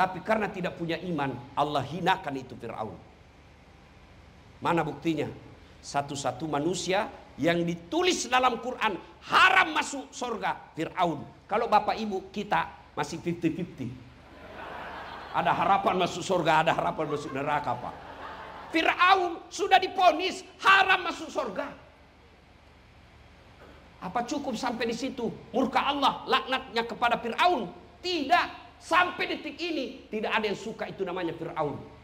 Tapi karena tidak punya iman, Allah hinakan itu Fir'aun. Mana buktinya? Satu-satu manusia yang ditulis dalam Quran haram masuk surga, Fir'aun. Kalau bapak ibu kita masih 50-50. Ada harapan masuk surga, ada harapan masuk neraka, Pak. Fir'aun sudah diponis haram masuk surga. Apa cukup sampai di situ? Murka Allah, laknatnya kepada Fir'aun? Tidak. Sampai detik ini tidak ada yang suka itu namanya Fir'aun.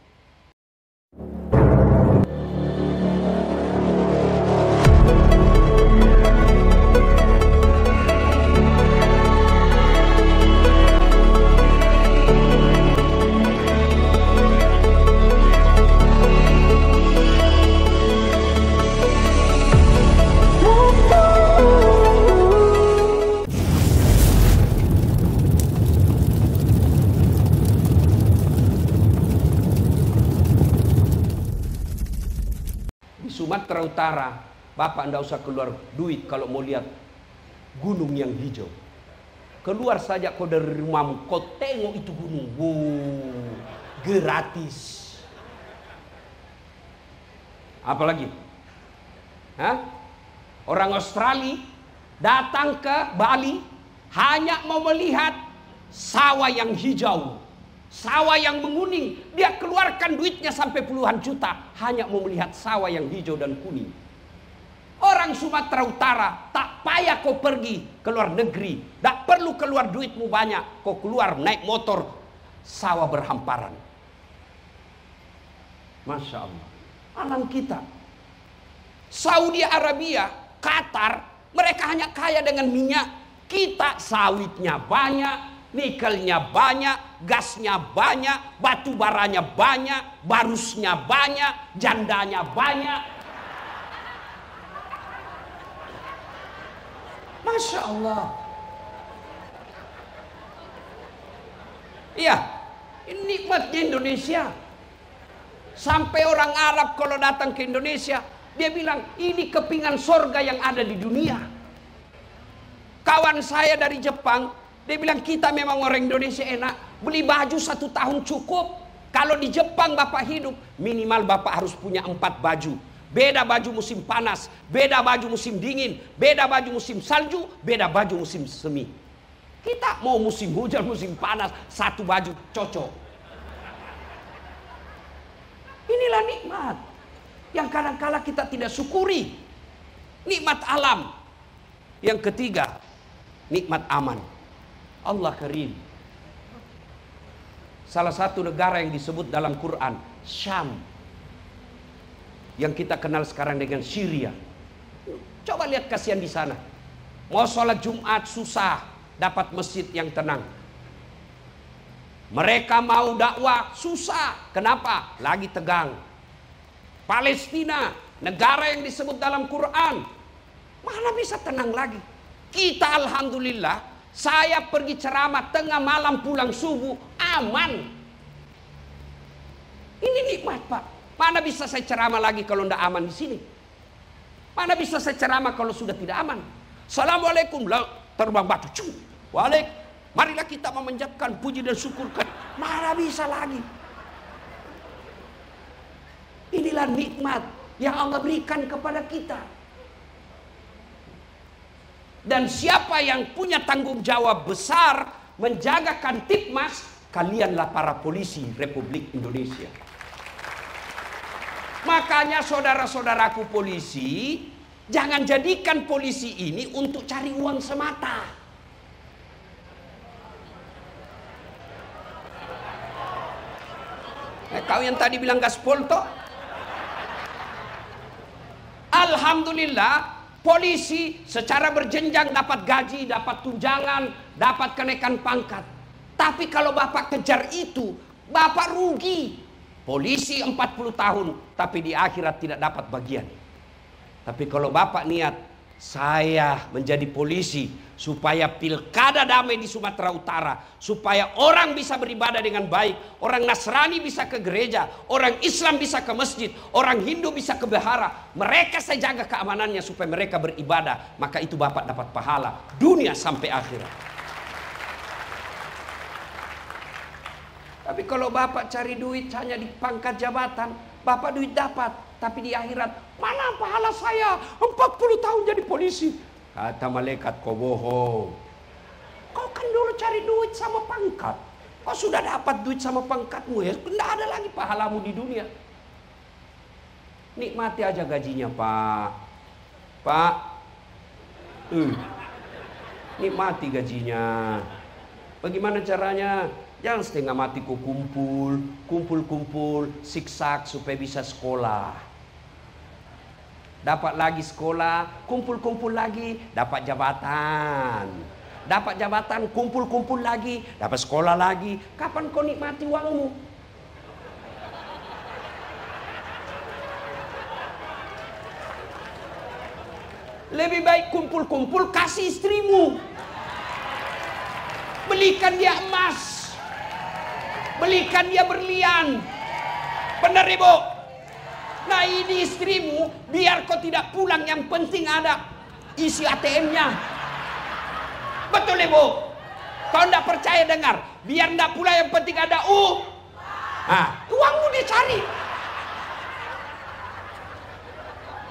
Sumatera Utara, Bapak ndak usah keluar duit kalau mau lihat gunung yang hijau. Keluar saja kau dari rumahmu, kau tengok itu gunung. Wow, gratis. Apalagi? Hah? Orang Australia datang ke Bali hanya mau melihat sawah yang hijau. Sawah yang menguning, dia keluarkan duitnya sampai puluhan juta hanya mau melihat sawah yang hijau dan kuning. Orang Sumatera Utara tak payah kau pergi ke luar negeri, tak perlu keluar duitmu banyak, kau keluar naik motor, sawah berhamparan. Masya Allah, alam kita. Saudi Arabia, Qatar, mereka hanya kaya dengan minyak. Kita sawitnya banyak, nikelnya banyak, gasnya banyak, batu baranya banyak, barusnya banyak, jandanya banyak. Masya Allah. Iya, ini nikmatnya Indonesia. Sampai orang Arab kalau datang ke Indonesia, dia bilang ini kepingan sorga yang ada di dunia. Kawan saya dari Jepang, dia bilang kita memang orang Indonesia enak, beli baju 1 tahun cukup. Kalau di Jepang Bapak hidup, minimal Bapak harus punya 4 baju. Beda baju musim panas, beda baju musim dingin, beda baju musim salju, beda baju musim semi. Kita mau musim hujan, musim panas, 1 baju cocok. Inilah nikmat yang kadang-kala kita tidak syukuri. Nikmat alam. Yang ketiga, nikmat aman. Allah Karim. Salah satu negara yang disebut dalam Quran, Syam, yang kita kenal sekarang dengan Syria. Coba lihat kasihan di sana. Mau sholat Jumat susah dapat masjid yang tenang. Mereka mau dakwah susah. Kenapa? Lagi tegang. Palestina, negara yang disebut dalam Quran, mana bisa tenang lagi? Kita alhamdulillah, saya pergi ceramah tengah malam pulang subuh aman. Ini nikmat, Pak. Mana bisa saya ceramah lagi kalau tidak aman di sini? Mana bisa saya ceramah kalau sudah tidak aman? Assalamualaikum, terbang batu. Waalaikumsalam. Marilah kita memanjatkan puji dan syukurkan. Mana bisa lagi? Inilah nikmat yang Allah berikan kepada kita. Dan siapa yang punya tanggung jawab besar menjaga Kamtibmas, kalianlah para polisi Republik Indonesia. Makanya saudara-saudaraku polisi, jangan jadikan polisi ini untuk cari uang semata. Kau yang tadi bilang gaspol toh? Alhamdulillah, polisi secara berjenjang dapat gaji, dapat tunjangan, dapat kenaikan pangkat. Tapi kalau Bapak kejar itu, Bapak rugi. Polisi 40 tahun, tapi di akhirat tidak dapat bagian. Tapi kalau Bapak niat, saya menjadi polisi supaya pilkada damai di Sumatera Utara, supaya orang bisa beribadah dengan baik, orang Nasrani bisa ke gereja, orang Islam bisa ke masjid, orang Hindu bisa ke wihara, mereka saya jaga keamanannya supaya mereka beribadah, maka itu Bapak dapat pahala dunia sampai akhirat. Tapi kalau Bapak cari duit hanya di pangkat jabatan, Bapak duit dapat, tapi di akhirat, mana pahala saya 40 tahun jadi polisi? Kata malaikat, kau bohong. Kau kan dulu cari duit sama pangkat. Kau sudah dapat duit sama pangkatmu, ya tidak ada lagi pahalamu di dunia. Nikmati aja gajinya, Pak. Pak, nikmati gajinya. Bagaimana caranya? Jangan setengah mati kau kumpul, siksak supaya bisa sekolah. Dapat lagi sekolah, kumpul lagi, dapat jabatan. Dapat jabatan, kumpul lagi, dapat sekolah lagi. Kapan kau nikmati uangmu? Lebih baik kumpul, kasih istrimu. Belikan dia emas. Belikan dia berlian. Benar, Ibu? Nah, ini istrimu, biar kau tidak pulang, yang penting ada isi ATM-nya. Betul, Ibu? Kau tidak percaya, dengar. Biar tidak pulang, yang penting ada uangmu dia cari.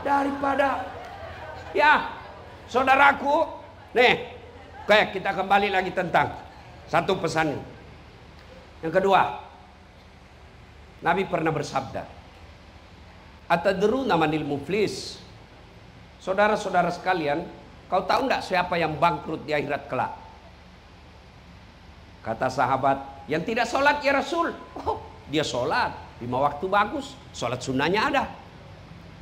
Daripada, ya, saudaraku, nih, oke, kita kembali lagi tentang satu pesan ini. Yang kedua, Nabi pernah bersabda, atadruna manil muflis? Saudara-saudara sekalian, kau tahu enggak siapa yang bangkrut di akhirat kelak? Kata sahabat, yang tidak sholat ya Rasul. Oh, dia sholat 5 waktu bagus, sholat sunnahnya ada.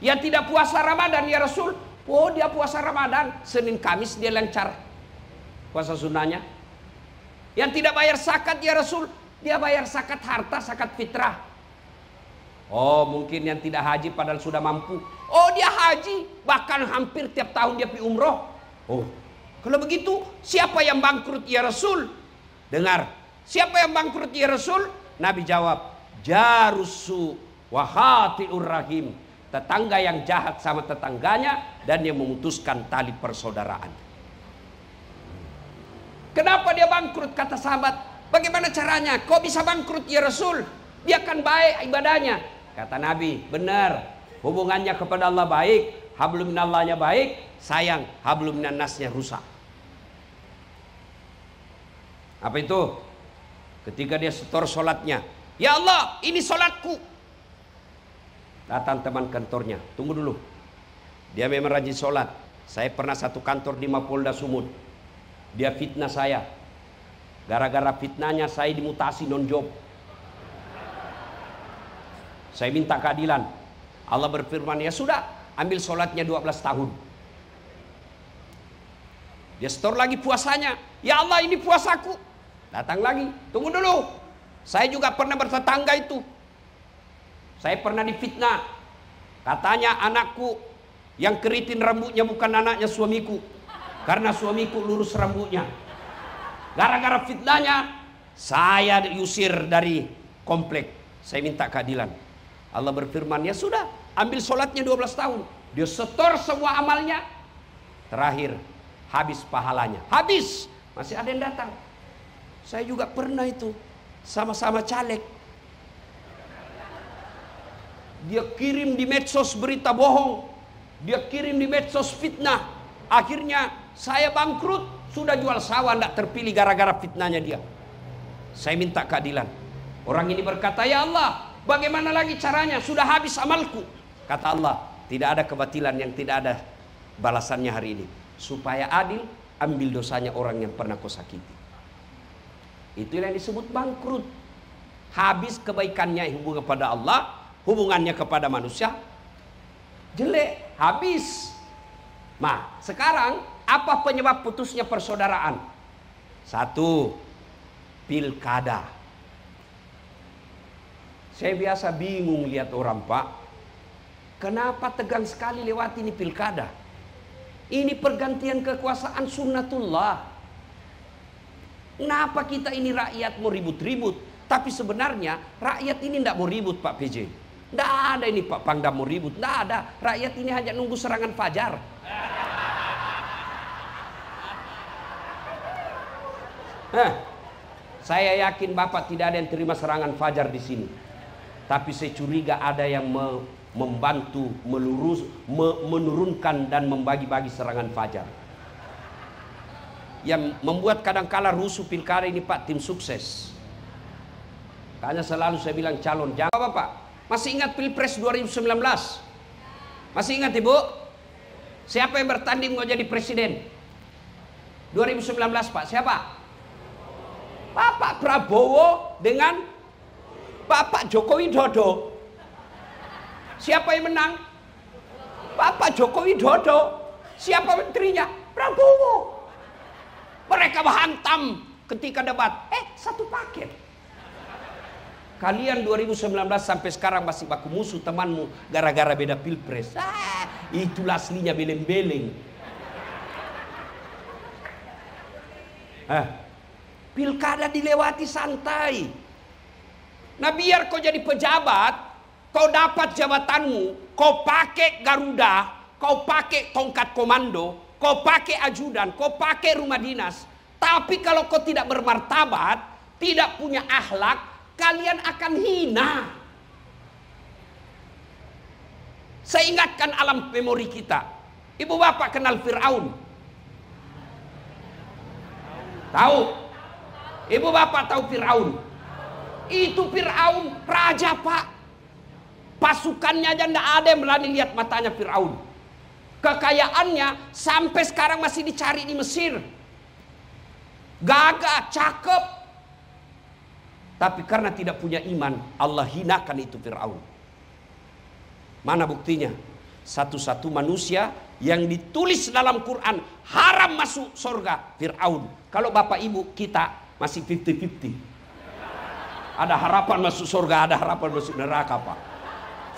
Yang tidak puasa Ramadan ya Rasul. Oh, dia puasa Ramadan, Senin Kamis dia lancar puasa sunnahnya. Yang tidak bayar zakat ya Rasul, dia bayar zakat harta, zakat fitrah. Oh, mungkin yang tidak haji padahal sudah mampu. Oh, dia haji, bahkan hampir tiap tahun dia pergi umroh. Oh, kalau begitu siapa yang bangkrut ya Rasul? Dengar, siapa yang bangkrut ya Rasul? Nabi jawab, jarusu wahatiur rahim. Tetangga yang jahat sama tetangganya dan yang memutuskan tali persaudaraan. Kenapa dia bangkrut? Kata sahabat, bagaimana caranya? Kok bisa bangkrut ya Rasul? Dia kan baik ibadahnya. Kata Nabi, benar. Hubungannya kepada Allah baik, hablum minallahnya baik, sayang hablum minannasnya rusak. Apa itu? Ketika dia setor sholatnya, ya Allah, ini sholatku. Datang teman kantornya, tunggu dulu. Dia memang rajin sholat. Saya pernah satu kantor di Mapolda Sumut. Dia fitnah saya. Gara-gara fitnahnya saya dimutasi non-job. Saya minta keadilan. Allah berfirman, ya sudah, ambil sholatnya 12 tahun. Dia setor lagi puasanya. Ya Allah, ini puasaku. Datang lagi, tunggu dulu. Saya juga pernah bertetangga itu. Saya pernah difitnah. Katanya anakku yang keriting rambutnya bukan anaknya suamiku. Karena suamiku lurus rambutnya. Gara-gara fitnahnya, saya diusir dari komplek. Saya minta keadilan. Allah berfirman, ya sudah, ambil sholatnya 12 tahun. Dia setor semua amalnya. Terakhir, habis pahalanya. Habis, masih ada yang datang. Saya juga pernah itu, sama-sama caleg. Dia kirim di medsos berita bohong. Dia kirim di medsos fitnah. Akhirnya saya bangkrut. Sudah jual sawah, tidak terpilih gara-gara fitnahnya dia. Saya minta keadilan. Orang ini berkata, ya Allah, bagaimana lagi caranya? Sudah habis amalku. Kata Allah, tidak ada kebatilan yang tidak ada balasannya hari ini. Supaya adil, ambil dosanya orang yang pernah kau sakiti. Itu yang disebut bangkrut. Habis kebaikannya hubungan kepada Allah, hubungannya kepada manusia jelek, habis. Nah, sekarang apa penyebab putusnya persaudaraan? Satu, pilkada. Saya biasa bingung lihat orang, Pak. Kenapa tegang sekali lewat ini pilkada? Ini pergantian kekuasaan sunnatullah. Kenapa kita ini rakyat mau ribut-ribut? Tapi sebenarnya rakyat ini tidak mau ribut, Pak PJ. Tidak ada ini Pak Pangdam mau ribut. Tidak ada. Rakyat ini hanya nunggu serangan fajar. Saya yakin Bapak tidak ada yang terima serangan fajar di sini. Tapi saya curiga ada yang membantu menurunkan dan membagi-bagi serangan fajar. Yang membuat kadang-kala rusuh pilkada ini Pak, tim sukses. Karena selalu saya bilang calon. Jangan Bapak, masih ingat Pilpres 2019? Masih ingat Ibu? Siapa yang bertanding mau jadi presiden? 2019 Pak, siapa? Bapak Prabowo dengan Bapak Joko Widodo. Siapa yang menang? Bapak Joko Widodo. Siapa menterinya? Prabowo. Mereka menghantam ketika debat. Satu paket. Kalian 2019 sampai sekarang masih baku musuh temanmu gara-gara beda pilpres. Itulah aslinya beleng-beleng. Pilkada dilewati santai. Nah biar kau jadi pejabat, kau dapat jabatanmu, kau pakai Garuda, kau pakai tongkat komando, kau pakai ajudan, kau pakai rumah dinas. Tapi kalau kau tidak bermartabat, tidak punya akhlak, kalian akan hina. Saya ingatkan alam memori kita. Ibu bapak kenal Fir'aun? Tahu? Ibu bapak tahu Fir'aun? Itu Fir'aun raja Pak. Pasukannya aja tidak ada yang berani lihat matanya Fir'aun. Kekayaannya sampai sekarang masih dicari di Mesir. Gagah, cakep. Tapi karena tidak punya iman, Allah hinakan itu Fir'aun. Mana buktinya? Satu-satu manusia yang ditulis dalam Quran haram masuk surga, Fir'aun. Kalau bapak ibu kita masih 50-50. Ada harapan masuk surga, ada harapan masuk neraka Pak.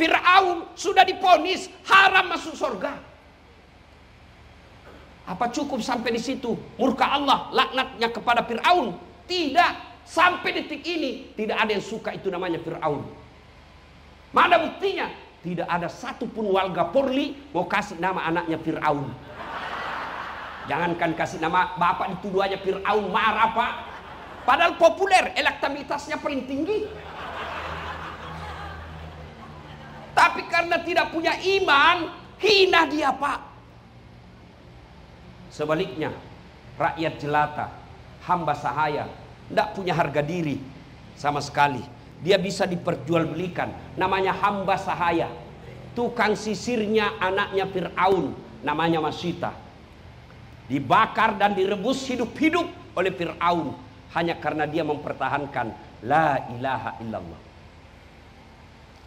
Fir'aun sudah diponis haram masuk surga. Apa cukup sampai di situ? Murka Allah, laknatnya kepada Fir'aun? Tidak. Sampai detik ini tidak ada yang suka itu namanya Fir'aun. Mana buktinya? Tidak ada satupun warga Polri mau kasih nama anaknya Fir'aun. Jangankan kasih nama, bapak dituduh aja Fir'aun, marah Pak. Padahal populer, elektabilitasnya paling tinggi. Tapi karena tidak punya iman, hina dia Pak. Sebaliknya, rakyat jelata, hamba sahaya, tidak punya harga diri sama sekali. Dia bisa diperjualbelikan. Namanya hamba sahaya. Tukang sisirnya anaknya Fir'aun, namanya Masita. Dibakar dan direbus hidup-hidup oleh Fir'aun. Hanya karena dia mempertahankan la ilaha illallah.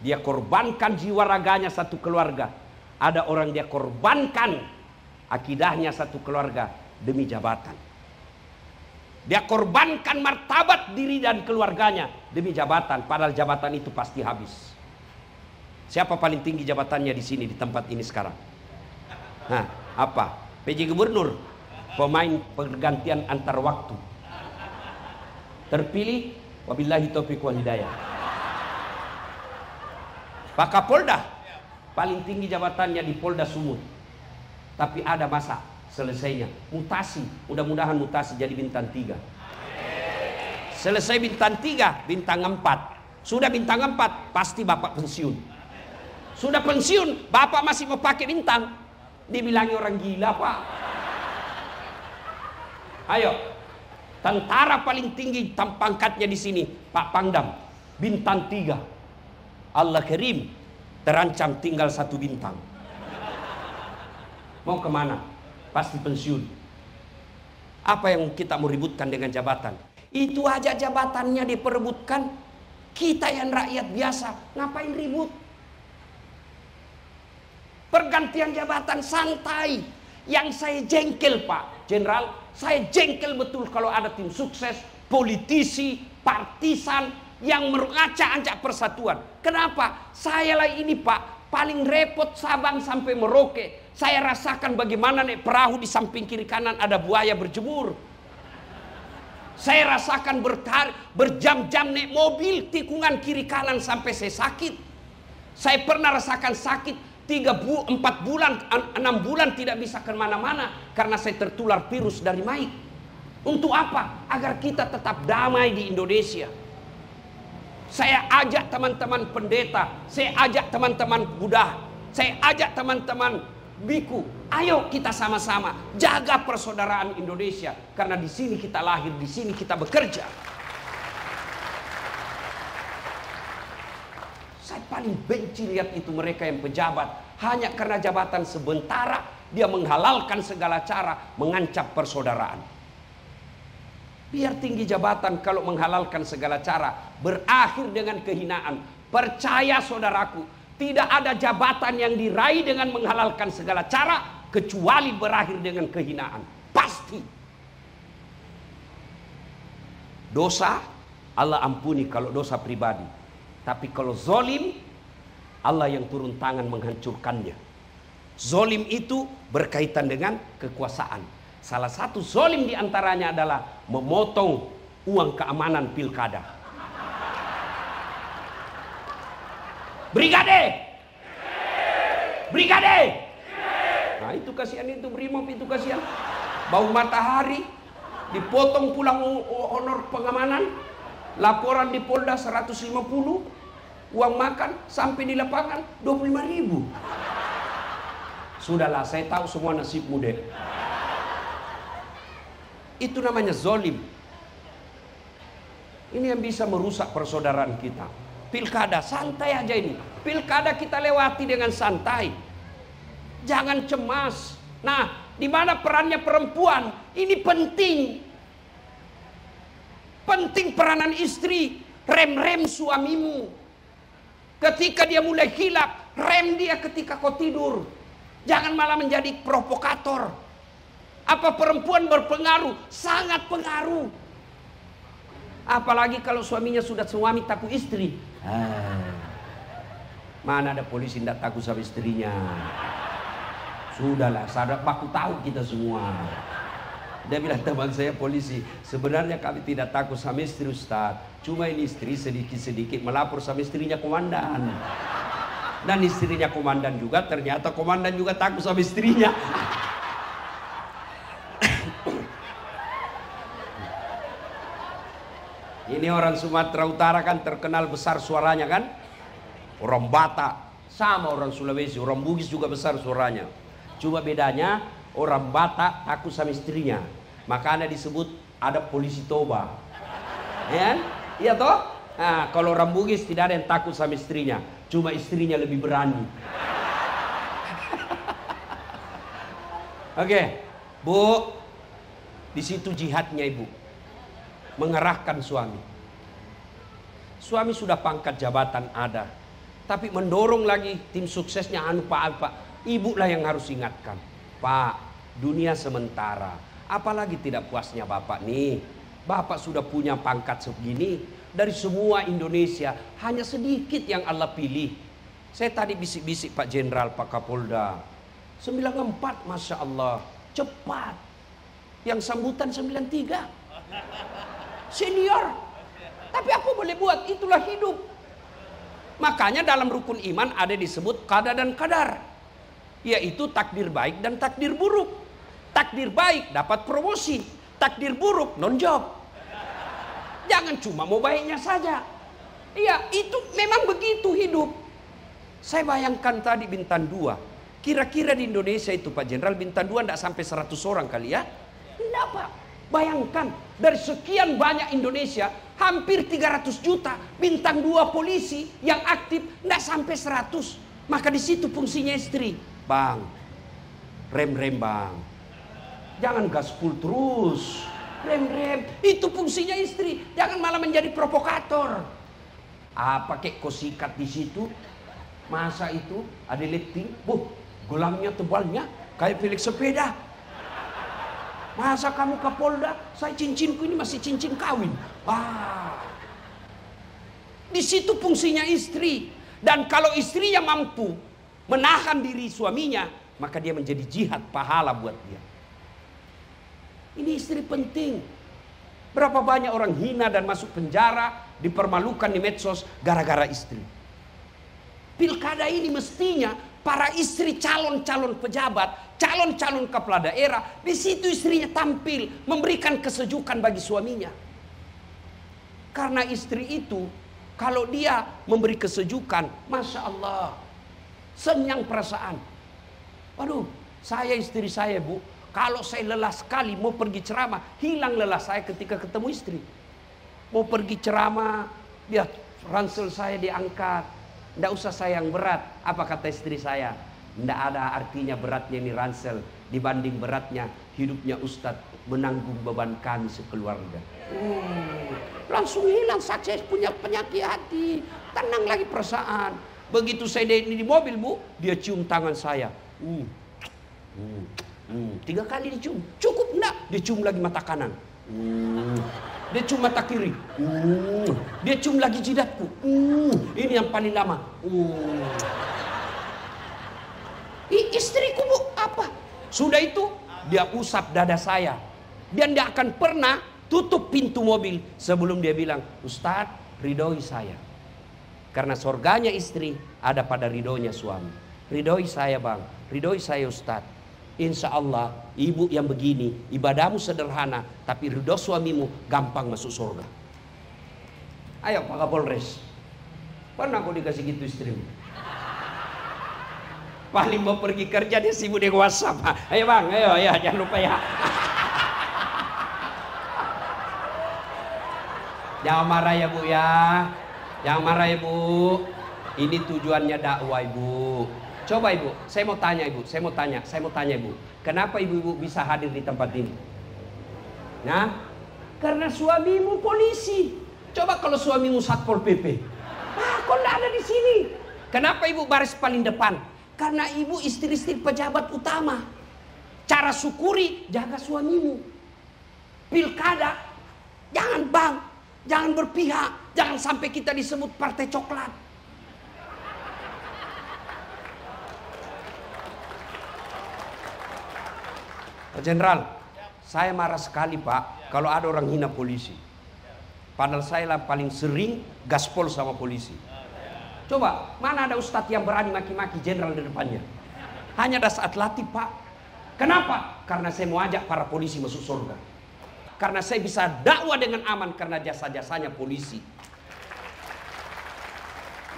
Dia korbankan jiwa raganya satu keluarga. Ada orang dia korbankan akidahnya satu keluarga demi jabatan. Dia korbankan martabat diri dan keluarganya demi jabatan. Padahal jabatan itu pasti habis. Siapa paling tinggi jabatannya di sini, di tempat ini sekarang? Nah, apa? PJ Gubernur. Pemain pergantian antar waktu. Terpilih, wabillahi taufiq wal hidayah. Pak Kapolda paling tinggi jabatannya di Polda Sumut. Tapi ada masa selesainya mutasi, mudah-mudahan mutasi jadi bintang 3. Selesai bintang 3, bintang 4. Sudah bintang 4, pasti bapak pensiun. Sudah pensiun, bapak masih mau pakai bintang. Dibilangi orang gila Pak. Ayo, tentara paling tinggi pangkatnya di sini, Pak Pangdam, bintang 3. Allah Karim, terancam tinggal 1 bintang. Mau kemana? Pasti pensiun. Apa yang kita mau ributkan dengan jabatan? Itu aja jabatannya diperebutkan. Kita yang rakyat biasa, ngapain ribut? Pergantian jabatan santai. Yang saya jengkel Pak Jenderal, saya jengkel betul kalau ada tim sukses, politisi, partisan yang mengacak-acak persatuan. Kenapa? Saya lah ini Pak, paling repot Sabang sampai Merauke. Saya rasakan bagaimana naik perahu di samping kiri kanan ada buaya berjemur. Saya rasakan berjam-jam naik mobil, tikungan kiri kanan sampai saya sakit. Saya pernah rasakan sakit 4 bulan, 6 bulan tidak bisa kemana-mana karena saya tertular virus dari Mike. Untuk apa? Agar kita tetap damai di Indonesia. Saya ajak teman-teman pendeta, saya ajak teman-teman Buddha, saya ajak teman-teman biku. Ayo kita sama-sama jaga persaudaraan Indonesia. Karena di sini kita lahir, di sini kita bekerja. Saya paling benci lihat itu mereka yang pejabat. Hanya karena jabatan sementara, dia menghalalkan segala cara mengancam persaudaraan. Biar tinggi jabatan kalau menghalalkan segala cara berakhir dengan kehinaan. Percaya saudaraku, tidak ada jabatan yang diraih dengan menghalalkan segala cara kecuali berakhir dengan kehinaan. Pasti. Dosa Allah ampuni kalau dosa pribadi. Tapi kalau zolim, Allah yang turun tangan menghancurkannya. Zolim itu berkaitan dengan kekuasaan. Salah satu zolim diantaranya adalah memotong uang keamanan pilkada. Brigade! Brigade! Nah itu kasihan, itu Brimob itu kasihan. Bau matahari, dipotong pulang honor pengamanan, laporan di Polda 150, uang makan sampai di lapangan 25.000. Sudahlah, saya tahu semua nasibmu deh. Itu namanya zolim. Ini yang bisa merusak persaudaraan kita. Pilkada, santai aja ini. Pilkada kita lewati dengan santai. Jangan cemas. Nah, di mana perannya perempuan? Ini penting. Penting peranan istri. Rem-rem suamimu. Ketika dia mulai hilap, rem dia ketika kau tidur. Jangan malah menjadi provokator. Apa perempuan berpengaruh? Sangat pengaruh. Apalagi kalau suaminya sudah suami takut istri. Mana ada polisi tidak takut sama istrinya? Sudahlah, sahabat baku tahu kita semua. Dia bilang, teman saya polisi, sebenarnya kami tidak takut sama istri Ustaz. Cuma ini istri sedikit-sedikit melapor sama istrinya komandan. Dan istrinya komandan juga, ternyata komandan juga takut sama istrinya. Ini orang Sumatera Utara kan terkenal besar suaranya kan. Orang Batak sama orang Sulawesi, orang Bugis juga besar suaranya. Cuma bedanya orang Batak takut sama istrinya. Makanya disebut ada polisi Toba. Ya? Iya toh? Nah, kalau orang Bugis tidak ada yang takut sama istrinya. Cuma istrinya lebih berani. Oke, Bu. Di situ jihadnya ibu. Mengerahkan suami. Suami sudah pangkat jabatan ada, tapi mendorong lagi tim suksesnya Pak. Ibu lah yang harus ingatkan, Pak, dunia sementara. Apalagi tidak puasnya Bapak nih. Bapak sudah punya pangkat segini. Dari semua Indonesia hanya sedikit yang Allah pilih. Saya tadi bisik-bisik Pak Jenderal, Pak Kapolda. 94, Masya Allah, cepat. Yang sambutan 93. Senior. Tapi apa boleh buat, itulah hidup. Makanya dalam rukun iman ada disebut qada dan qadar, yaitu takdir baik dan takdir buruk. Takdir baik dapat promosi, takdir buruk non job. Jangan cuma mau baiknya saja. Iya, itu memang begitu hidup. Saya bayangkan tadi Bintang 2. Kira-kira di Indonesia itu Pak Jenderal Bintang 2 tidak sampai 100 orang kali ya. Tidak Pak. Bayangkan dari sekian banyak Indonesia, hampir 300 juta Bintang 2 polisi yang aktif tidak sampai 100. Maka di situ fungsinya istri. Bang, rem-rem bang. Jangan gaspol terus. Rem-rem, itu fungsinya istri. Jangan malah menjadi provokator. Apa kek kau sikat di situ? Masa itu ada letting? Gelangnya tebalnya kayak Felix sepeda. Masa kamu Kapolda, saya cincinku ini masih cincin kawin. Di situ fungsinya istri. Dan kalau istrinya mampu menahan diri suaminya, maka dia menjadi jihad pahala buat dia. Ini istri penting. Berapa banyak orang hina dan masuk penjara, dipermalukan di medsos gara-gara istri. Pilkada ini mestinya para istri calon-calon pejabat, calon-calon kepala daerah, di situ istrinya tampil memberikan kesejukan bagi suaminya. Karena istri itu kalau dia memberi kesejukan, Masya Allah, senyang perasaan. Waduh, saya istri saya Bu, kalau saya lelah sekali mau pergi ceramah, hilang lelah saya ketika ketemu istri. Mau pergi ceramah, dia ransel saya diangkat. Tidak usah saya yang berat. Apa kata istri saya? Tidak ada artinya beratnya ini ransel dibanding beratnya hidupnya Ustadz menanggung beban kami sekeluarga. Langsung hilang saya punya penyakit hati. Tenang lagi perasaan. Begitu saya di mobil Bu, dia cium tangan saya. 3 kali dicium. Cukup enggak? Dia cium lagi mata kanan. Dia cium mata kiri. Dia cium lagi jidatku. Ini yang paling lama. Istriku Bu, apa? Sudah itu dia usap dada saya. Dia tidak akan pernah tutup pintu mobil sebelum dia bilang, Ustadz, ridhoi saya. Karena surganya istri ada pada ridhonya suami. Ridhoi saya Bang, ridhoi saya Ustadz. Insya Allah ibu yang begini, ibadahmu sederhana, tapi ridho suamimu gampang masuk surga. Ayo Pak Kapolres, pernah kau dikasih gitu istrimu? Paling mau pergi kerja dia sibuk di WhatsApp. Ayo Bang, ayo ya, jangan lupa ya. Jangan marah ya Bu ya, jangan marah ya Bu. Ini tujuannya dakwah Ibu. Coba Ibu, saya mau tanya Ibu, saya mau tanya Ibu. Kenapa Ibu bisa hadir di tempat ini? Nah, karena suamimu polisi. Coba kalau suamimu Satpol PP. Kok enggak ada di sini? Kenapa Ibu baris paling depan? Karena Ibu istri-istri pejabat utama. Cara syukuri, jaga suamimu. Pilkada, jangan Bang, jangan berpihak, jangan sampai kita disebut partai coklat. Pak Jenderal, saya marah sekali Pak kalau ada orang hina polisi. Padahal saya lah paling sering gaspol sama polisi. Coba, mana ada ustadz yang berani maki-maki jenderal di depannya? Hanya ada saat latih Pak. Kenapa? Karena saya mau ajak para polisi masuk surga. Karena saya bisa dakwah dengan aman karena jasa-jasanya polisi.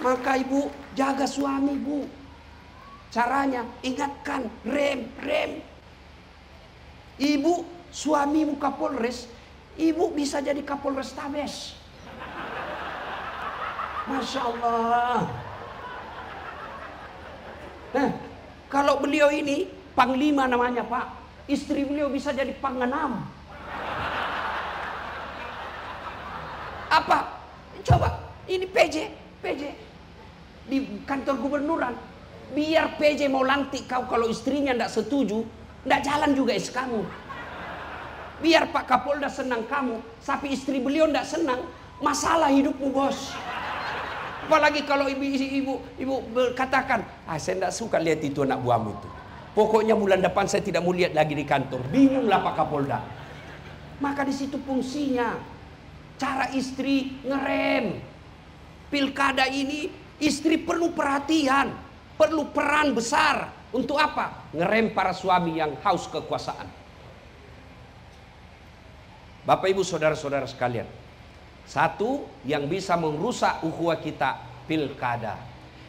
Maka Ibu, jaga suami Bu. Caranya, ingatkan, rem. Ibu, suamimu Kapolres, Ibu bisa jadi Kapolres Tabes. Masya Allah. Nah, kalau beliau ini Panglima namanya Pak, istri beliau bisa jadi Pangenam. Apa? Coba, ini PJ di kantor gubernuran. Biar PJ mau lantik kau, kalau istrinya tidak setuju, tidak jalan juga kamu. Biar Pak Kapolda senang kamu, tapi istri beliau tidak senang, masalah hidupmu bos. Apalagi kalau ibu katakan, saya tidak suka lihat itu anak buahmu itu. Pokoknya bulan depan saya tidak mau lihat lagi di kantor. Bingunglah Pak Kapolda. Maka di situ fungsinya, cara istri ngerem. Pilkada ini istri perlu perhatian, perlu peran besar. Untuk apa? Ngerem para suami yang haus kekuasaan. Bapak Ibu saudara-saudara sekalian, satu yang bisa merusak ukhuwah kita, pilkada.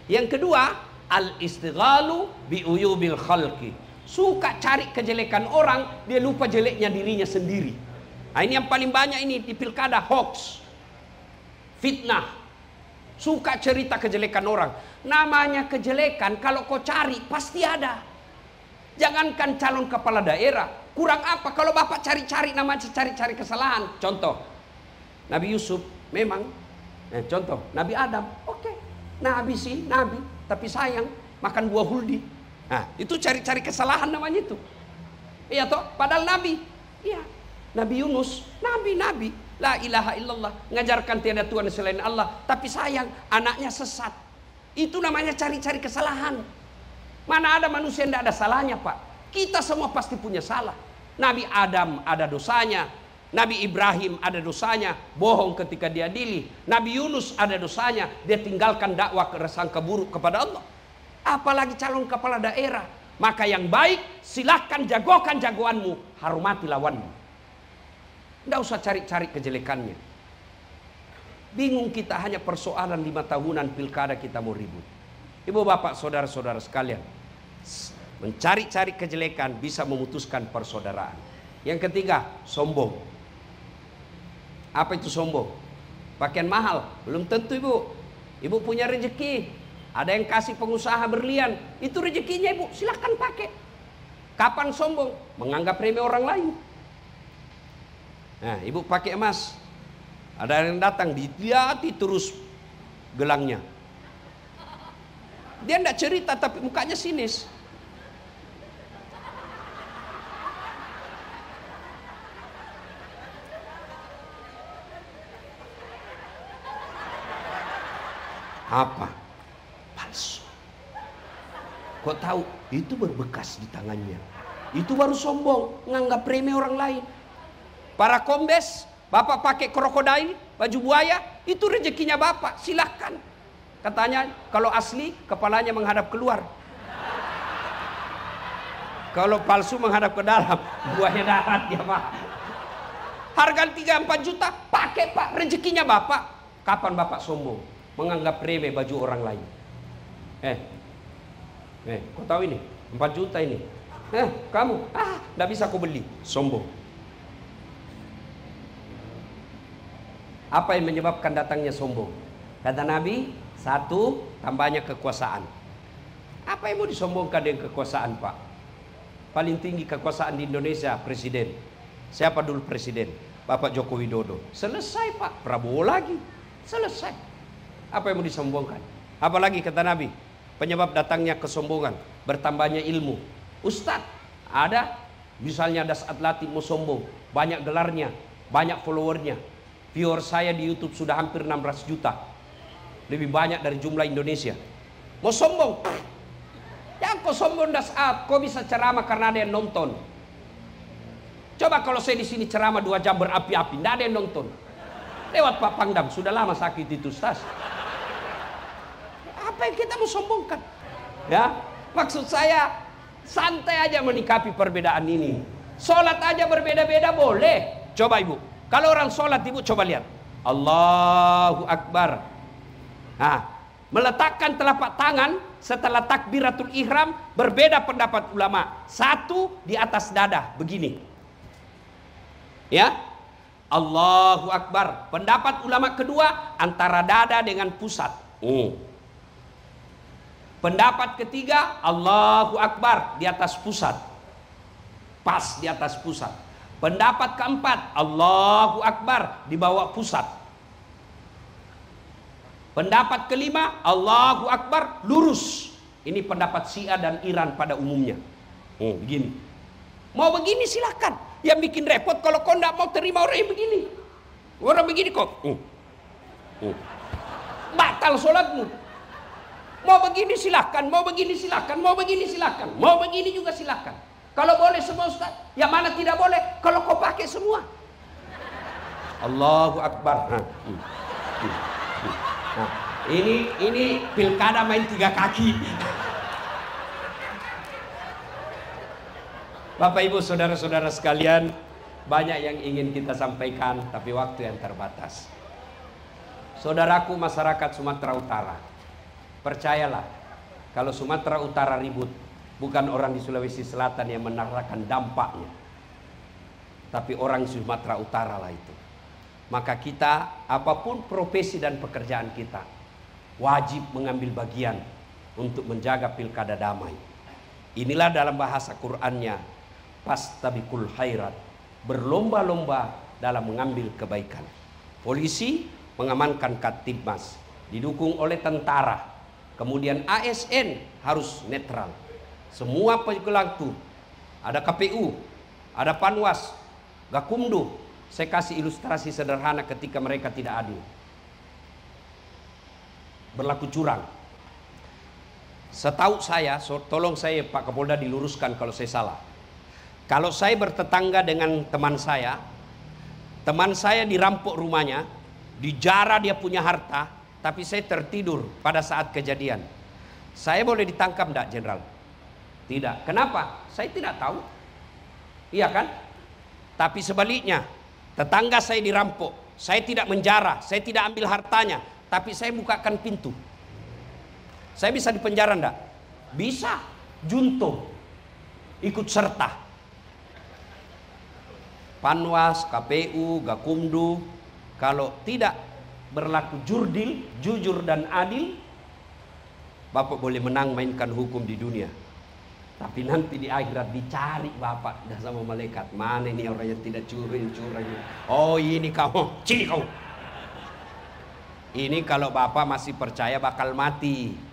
Yang kedua, al-istighalu bi uyubil khalqi. Suka cari kejelekan orang, dia lupa jeleknya dirinya sendiri. Nah, ini yang paling banyak ini di pilkada, hoax, fitnah. Suka cerita kejelekan orang. Namanya kejelekan, kalau kau cari pasti ada. Jangankan calon kepala daerah, kurang apa kalau Bapak cari-cari namanya, cari-cari kesalahan. Contoh, Nabi Yusuf memang, contoh Nabi Adam, oke, Nabi sih Nabi, tapi sayang makan buah huldi. Nah, itu cari-cari kesalahan namanya itu. Iya toh, padahal Nabi, iya. Nabi Yunus, Nabi, la ilaha illallah, ngajarkan tiada Tuhan selain Allah, tapi sayang anaknya sesat. Itu namanya cari-cari kesalahan. Mana ada manusia yang tidak ada salahnya Pak? Kita semua pasti punya salah. Nabi Adam ada dosanya, Nabi Ibrahim ada dosanya, bohong ketika diadili. Nabi Yunus ada dosanya, dia tinggalkan dakwah keresahan buruk kepada Allah. Apalagi calon kepala daerah. Maka yang baik silahkan jagokan jagoanmu, hormati lawanmu. Tidak usah cari-cari kejelekannya. Bingung kita hanya persoalan 5 tahunan pilkada kita mau ribut. Ibu bapak saudara-saudara sekalian, mencari-cari kejelekan bisa memutuskan persaudaraan. Yang ketiga, sombong. Apa itu sombong? Pakaian mahal, belum tentu ibu. Ibu punya rezeki, ada yang kasih pengusaha berlian, itu rezekinya ibu, silahkan pakai. Kapan sombong? Menganggap remeh orang lain. Nah, ibu pakai emas, ada yang datang dilihat terus gelangnya. Dia tidak cerita tapi mukanya sinis. Apa? Palsu. Kok tahu? Itu berbekas di tangannya. Itu baru sombong, nganggap remeh orang lain. Para kombes, bapak pakai krokodil, baju buaya, itu rezekinya bapak, silahkan. Katanya kalau asli kepalanya menghadap keluar. Kalau palsu menghadap ke dalam, buahnya darat ya pak. Harga 3-4 juta, pakai pak, rezekinya bapak. Kapan bapak sombong? Menganggap remeh baju orang lain. Kau tahu ini 4 juta ini. Kamu nggak bisa kau beli, sombong. Apa yang menyebabkan datangnya sombong? Kata Nabi, 1, tambahnya kekuasaan. Apa yang mau disombongkan dengan kekuasaan pak? Paling tinggi kekuasaan di Indonesia presiden. Siapa dulu presiden? Bapak Joko Widodo. Selesai pak, Prabowo lagi. Selesai. Apa yang mau disombongkan? Apalagi kata Nabi, penyebab datangnya kesombongan, bertambahnya ilmu. Ustadz, ada misalnya das atletik mau sombong, banyak gelarnya, banyak followernya. Viewer saya di YouTube sudah hampir 16 juta. Lebih banyak dari jumlah Indonesia. Mau sombong? Ya kau sombong das kau bisa ceramah karena ada yang nonton. Coba kalau saya di sini ceramah 2 jam berapi-api, tidak ada yang nonton. Lewat Pak Pangdam, sudah lama sakit itu Ustaz. Apa yang kita mau sombongkan? Ya, maksud saya santai aja menikapi perbedaan ini. Sholat aja berbeda-beda boleh. Coba ibu, kalau orang sholat ibu coba lihat, Allahu Akbar. Nah, meletakkan telapak tangan setelah takbiratul ihram, berbeda pendapat ulama. 1 di atas dada begini. Ya, Allahu Akbar. Pendapat ulama kedua antara dada dengan pusat. Pendapat ketiga, Allahu Akbar di atas pusat. Pas di atas pusat. Pendapat keempat, Allahu Akbar di bawah pusat. Pendapat kelima, Allahu Akbar lurus. Ini pendapat Syiah dan Iran pada umumnya. Begini. Mau begini silakan. Yang bikin repot kalau kau tidak mau terima orang yang begini. Orang begini kok. Batal sholatmu. Mau begini silakan, mau begini silakan, mau begini silakan, mau begini juga silakan. Kalau boleh semua Ustaz, yang mana tidak boleh? Kalau kau pakai semua. Allahu Akbar. Ini pilkada main 3 kaki. Bapak Ibu saudara-saudara sekalian, banyak yang ingin kita sampaikan, tapi waktu yang terbatas. Saudaraku masyarakat Sumatera Utara, percayalah, kalau Sumatera Utara ribut, bukan orang di Sulawesi Selatan yang merasakan dampaknya, tapi orang Sumatera Utara lah itu. Maka kita, apapun profesi dan pekerjaan kita, wajib mengambil bagian untuk menjaga pilkada damai. Inilah dalam bahasa Qur'annya, fastabiqul khairat, berlomba-lomba dalam mengambil kebaikan. Polisi mengamankan Kamtibmas, didukung oleh tentara. Kemudian ASN harus netral. Semua pelaku, ada KPU, ada Panwas, Gakumdu. Saya kasih ilustrasi sederhana ketika mereka tidak adil, berlaku curang. Setahu saya, tolong saya Pak Kapolda diluruskan kalau saya salah. Kalau saya bertetangga dengan teman saya dirampok rumahnya, dijarah dia punya harta, tapi saya tertidur pada saat kejadian. Saya boleh ditangkap enggak, Jenderal? Tidak. Kenapa? Saya tidak tahu. Iya kan? Tapi sebaliknya, tetangga saya dirampok, saya tidak menjara, saya tidak ambil hartanya, tapi saya bukakan pintu. Saya bisa dipenjara enggak? Bisa. Junto, ikut serta. Panwas, KPU, Gakumdu, kalau tidak berlaku jujur dan adil, Bapak boleh menang mainkan hukum di dunia. Tapi nanti di akhirat dicari Bapak dah sama malaikat. Mana ini orang yang tidak curang. Oh ini kamu, sini kamu. Ini kalau Bapak masih percaya bakal mati.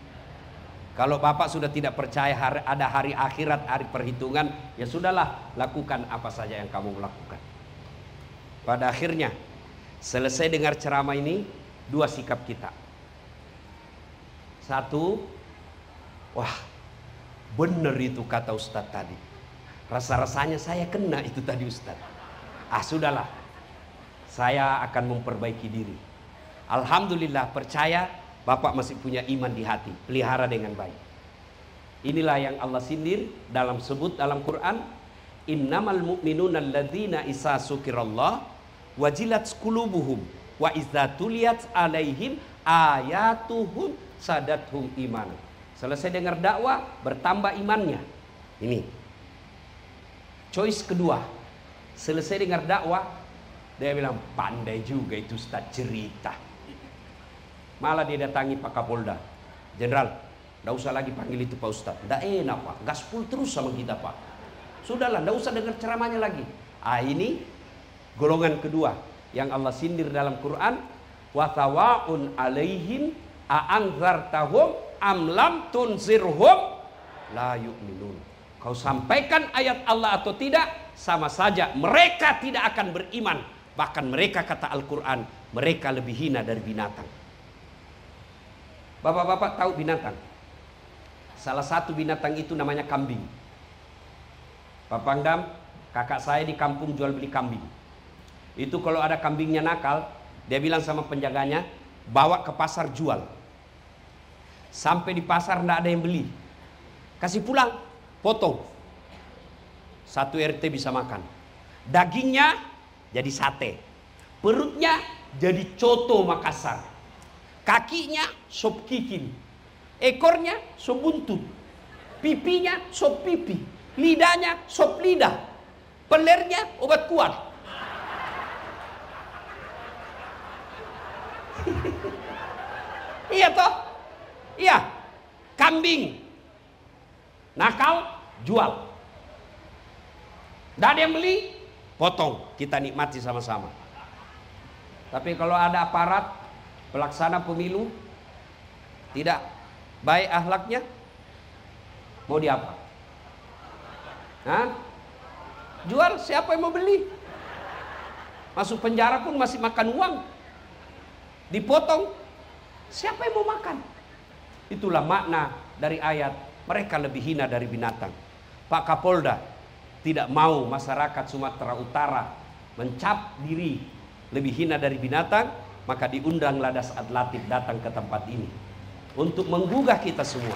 Kalau Bapak sudah tidak percaya ada hari akhirat, hari perhitungan, ya sudahlah, lakukan apa saja yang kamu lakukan. Pada akhirnya, selesai dengar ceramah ini, dua sikap kita. Satu, wah, benar itu kata Ustadz tadi. Rasa-rasanya saya kena itu tadi Ustadz. Sudahlah, saya akan memperbaiki diri. Alhamdulillah, percaya Bapak masih punya iman di hati, pelihara dengan baik. Inilah yang Allah sindir sebut dalam Quran, innamal mu'minuna alladzina isa sukirallah wajilat qulubuhum wa idza tuliyat alaihim ayatuhum sadathum iman. Selesai dengar dakwah, bertambah imannya. Ini choice kedua. Selesai dengar dakwah, dia bilang, pandai juga itu Ustaz cerita. Malah dia datangi Pak Kapolda, Jenderal, tidak usah lagi panggil itu Pak Ustadz, tidak enak Pak, gaspol terus sama kita Pak. Sudahlah, tidak usah dengar ceramahnya lagi. Ini golongan kedua yang Allah sindir dalam Quran, watawa'un alaihim a'anzartahum amlam tunzirhum la yu'minun. Kau sampaikan ayat Allah atau tidak, sama saja mereka tidak akan beriman. Bahkan mereka, kata Al-Quran, mereka lebih hina dari binatang. Bapak-bapak tahu binatang? Salah satu binatang itu namanya kambing. Pak Pangdam, kakak saya di kampung jual beli kambing. Itu kalau ada kambingnya nakal, dia bilang sama penjaganya, bawa ke pasar jual. Sampai di pasar tidak ada yang beli, kasih pulang, potong. Satu RT bisa makan. Dagingnya jadi sate, perutnya jadi coto Makassar. Kakinya sop kikin, ekornya sop buntut, pipinya sop pipi, lidahnya sop lidah, pelernya obat kuat. Iya toh? Iya. Kambing nakal, jual. Tidak ada yang beli, potong, kita nikmati sama-sama. Tapi kalau ada aparat pelaksana pemilu tidak baik akhlaknya, mau diapa? Jual, siapa yang mau beli? Masuk penjara pun masih makan uang. Dipotong, siapa yang mau makan? Itulah makna dari ayat, mereka lebih hina dari binatang. Pak Kapolda tidak mau masyarakat Sumatera Utara mencap diri lebih hina dari binatang. Maka diundanglah Dasat Latif datang ke tempat ini untuk menggugah kita semua.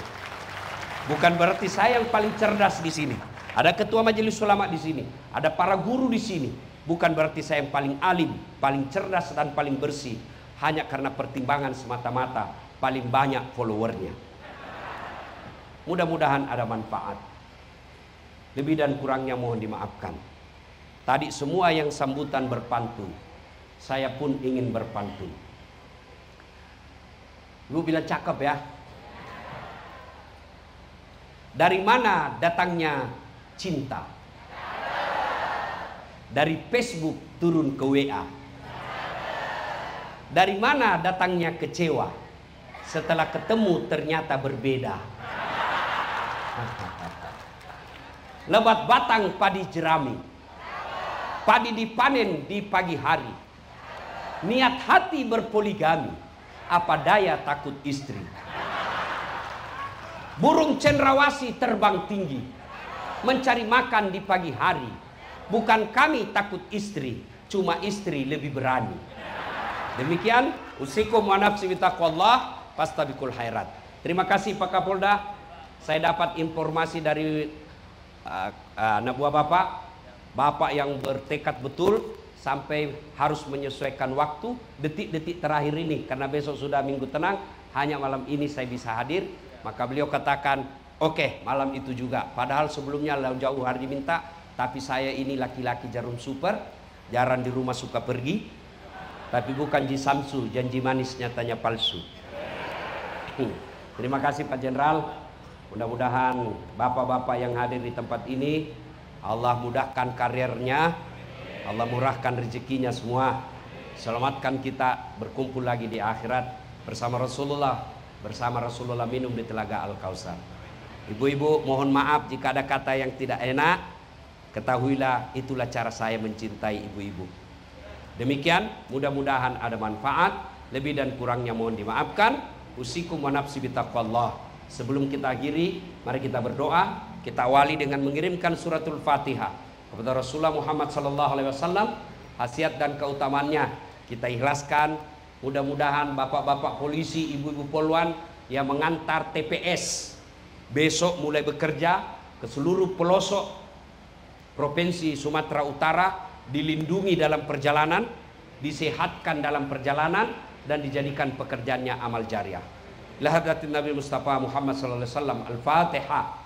Bukan berarti saya yang paling cerdas di sini. Ada ketua majelis ulama di sini, ada para guru di sini. Bukan berarti saya yang paling alim, paling cerdas dan paling bersih. Hanya karena pertimbangan semata-mata paling banyak followernya. Mudah-mudahan ada manfaat. Lebih dan kurangnya mohon dimaafkan. Tadi semua yang sambutan berpantun, saya pun ingin berpantun. Lu bilang cakep ya. Dari mana datangnya cinta? Dari Facebook turun ke WA. Dari mana datangnya kecewa? Setelah ketemu ternyata berbeda. Lebat batang padi jerami, padi dipanen di pagi hari. Niat hati berpoligami, apa daya takut istri. Burung cendrawasih terbang tinggi, mencari makan di pagi hari. Bukan kami takut istri, cuma istri lebih berani. Demikian, usikum wa nafsi bitaqwallah, fastabiqul khairat. Terima kasih Pak Kapolda. Saya dapat informasi dari anak buah Bapak yang bertekad betul sampai harus menyesuaikan waktu detik-detik terakhir ini, karena besok sudah minggu tenang, hanya malam ini saya bisa hadir. Maka beliau katakan, oke, malam itu juga. Padahal sebelumnya jauh hari diminta, tapi saya ini laki-laki jarum super, jarang di rumah suka pergi. Tapi bukan Ji Samsu, janji manis nyatanya palsu. Terima kasih Pak Jenderal. Mudah-mudahan bapak-bapak yang hadir di tempat ini, Allah mudahkan karirnya, Allah murahkan rezekinya semua. Selamatkan kita berkumpul lagi di akhirat bersama Rasulullah minum di telaga Al-Kausar. Ibu-ibu, mohon maaf jika ada kata yang tidak enak. Ketahuilah itulah cara saya mencintai ibu-ibu. Demikian, mudah-mudahan ada manfaat. Lebih dan kurangnya mohon dimaafkan. Usikum wa nafsi bitaqwallah. Sebelum kita akhiri, mari kita berdoa. Kita awali dengan mengirimkan suratul Fatihah kepada Rasulullah Muhammad SAW, khasiat dan keutamaannya kita ikhlaskan. Mudah-mudahan bapak-bapak polisi, ibu-ibu poluan yang mengantar TPS besok mulai bekerja ke seluruh pelosok Provinsi Sumatera Utara dilindungi dalam perjalanan, disehatkan dalam perjalanan, dan dijadikan pekerjaannya amal jariah. Ila hadratin Nabi Mustafa Muhammad SAW. Al-Fatihah.